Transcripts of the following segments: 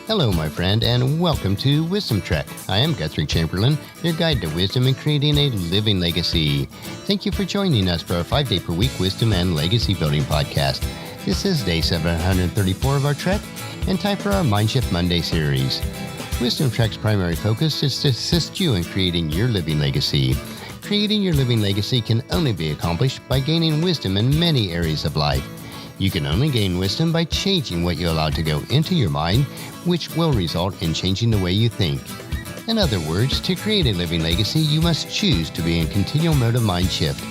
Hello, my friend, and welcome to Wisdom Trek. I am Guthrie Chamberlain, your guide to wisdom and creating a living legacy. Thank you for joining us for our 5-day per week wisdom and legacy building podcast. This is day 734 of our trek, and time for our Mindshift Monday series. Wisdom Trek's primary focus is to assist you in creating your living legacy. Creating your living legacy can only be accomplished by gaining wisdom in many areas of life. You can only gain wisdom by changing what you allow to go into your mind, which will result in changing the way you think. In other words, to create a living legacy, you must choose to be in continual mode of mind shift.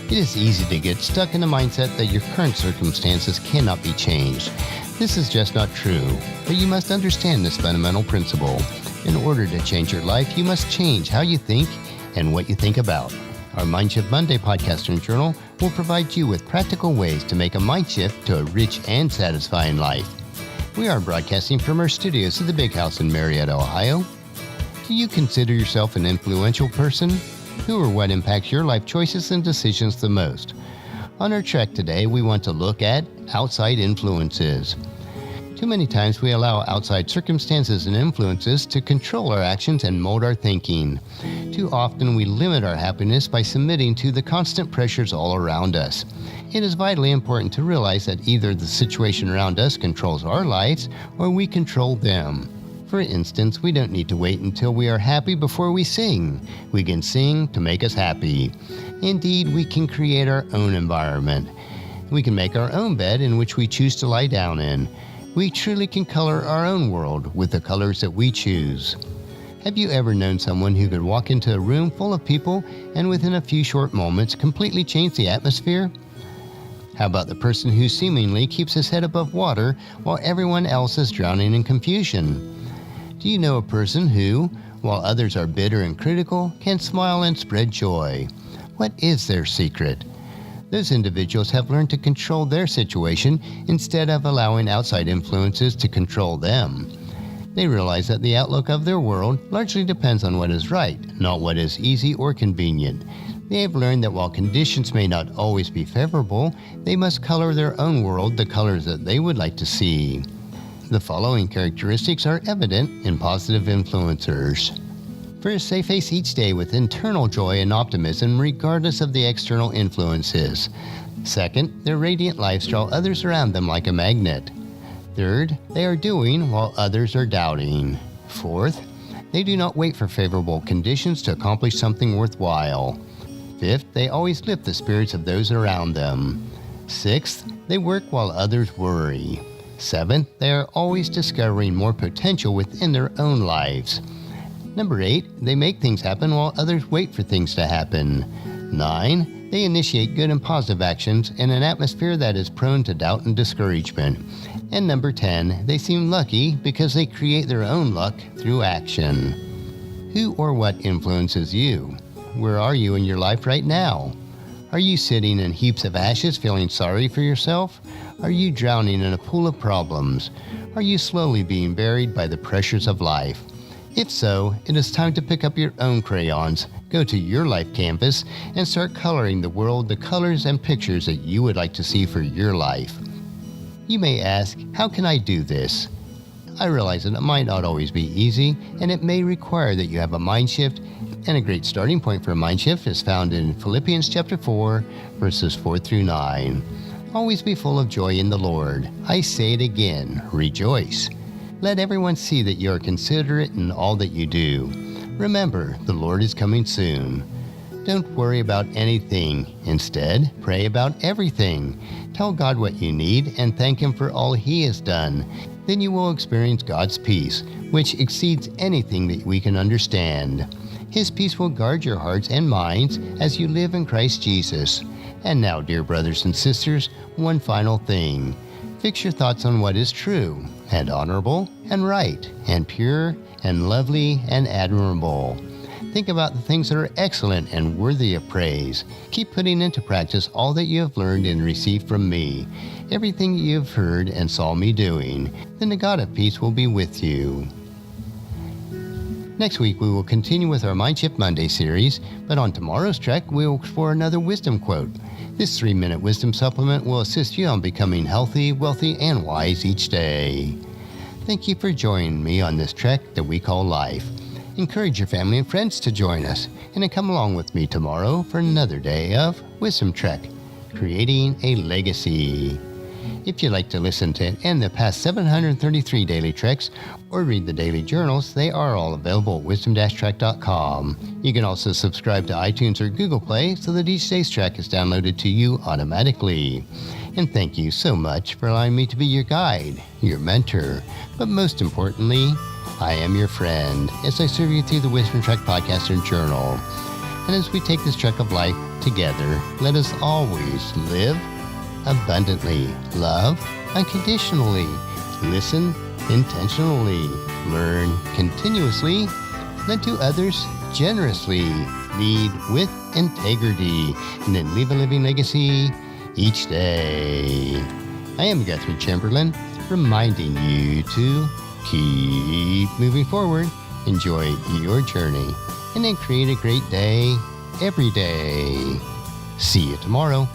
It is easy to get stuck in the mindset that your current circumstances cannot be changed. This is just not true, but you must understand this fundamental principle. In order to change your life, you must change how you think and what you think about. Our Mindshift Monday podcast and journal will provide you with practical ways to make a mind shift to a rich and satisfying life. We are broadcasting from our studios at the Big House in Marietta, Ohio. Do you consider yourself an influential person? Who or what impacts your life choices and decisions the most? On our trek today, we want to look at outside influences. Too many times we allow outside circumstances and influences to control our actions and mold our thinking. Too often we limit our happiness by submitting to the constant pressures all around us. It is vitally important to realize that either the situation around us controls our lives or we control them. For instance, we don't need to wait until we are happy before we sing. We can sing to make us happy. Indeed, we can create our own environment. We can make our own bed in which we choose to lie down in. We truly can color our own world with the colors that we choose. Have you ever known someone who could walk into a room full of people and within a few short moments completely change the atmosphere? How about the person who seemingly keeps his head above water while everyone else is drowning in confusion? Do you know a person who, while others are bitter and critical, can smile and spread joy? What is their secret? Those individuals have learned to control their situation instead of allowing outside influences to control them. They realize that the outlook of their world largely depends on what is right, not what is easy or convenient. They have learned that while conditions may not always be favorable, they must color their own world the colors that they would like to see. The following characteristics are evident in positive influencers. First, they face each day with internal joy and optimism regardless of the external influences. Second, their radiant lives draw others around them like a magnet. Third, they are doing while others are doubting. Fourth, they do not wait for favorable conditions to accomplish something worthwhile. Fifth, they always lift the spirits of those around them. Sixth, they work while others worry. Seventh, they are always discovering more potential within their own lives. Number 8, they make things happen while others wait for things to happen. 9, they initiate good and positive actions in an atmosphere that is prone to doubt and discouragement. And number 10, they seem lucky because they create their own luck through action. Who or what influences you? Where are you in your life right now? Are you sitting in heaps of ashes feeling sorry for yourself? Are you drowning in a pool of problems? Are you slowly being buried by the pressures of life? If so, it is time to pick up your own crayons, go to your life canvas, and start coloring the world the colors and pictures that you would like to see for your life. You may ask, how can I do this? I realize that it might not always be easy, and it may require that you have a mind shift, and a great starting point for a mind shift is found in Philippians chapter 4, verses 4 through 9. Always be full of joy in the Lord. I say it again, rejoice. Let everyone see that you are considerate in all that you do. Remember, the Lord is coming soon. Don't worry about anything. Instead, pray about everything. Tell God what you need and thank Him for all He has done. Then you will experience God's peace, which exceeds anything that we can understand. His peace will guard your hearts and minds as you live in Christ Jesus. And now, dear brothers and sisters, one final thing. Fix your thoughts on what is true, and honorable, and right, and pure, and lovely, and admirable. Think about the things that are excellent and worthy of praise. Keep putting into practice all that you have learned and received from me, everything you have heard and saw me doing. Then the God of peace will be with you. Next week, we will continue with our Mindshift Monday series, but on tomorrow's trek, we will explore another wisdom quote. This 3-minute wisdom supplement will assist you on becoming healthy, wealthy, and wise each day. Thank you for joining me on this trek that we call life. Encourage your family and friends to join us and then come along with me tomorrow for another day of Wisdom Trek, creating a legacy. If you'd like to listen to the past 733 daily treks or read the daily journals, they are all available at wisdom-trek.com. You can also subscribe to iTunes or Google Play so that each day's trek is downloaded to you automatically. And thank you so much for allowing me to be your guide, your mentor, but most importantly, I am your friend as I serve you through the Wisdom Trek podcast and journal. And as we take this trek of life together, let us always live abundantly, love unconditionally, listen intentionally, learn continuously, lend to others generously, lead with integrity, and then leave a living legacy each day. I am Guthrie Chamberlain, reminding you to keep moving forward, enjoy your journey, and then create a great day every day. See you tomorrow.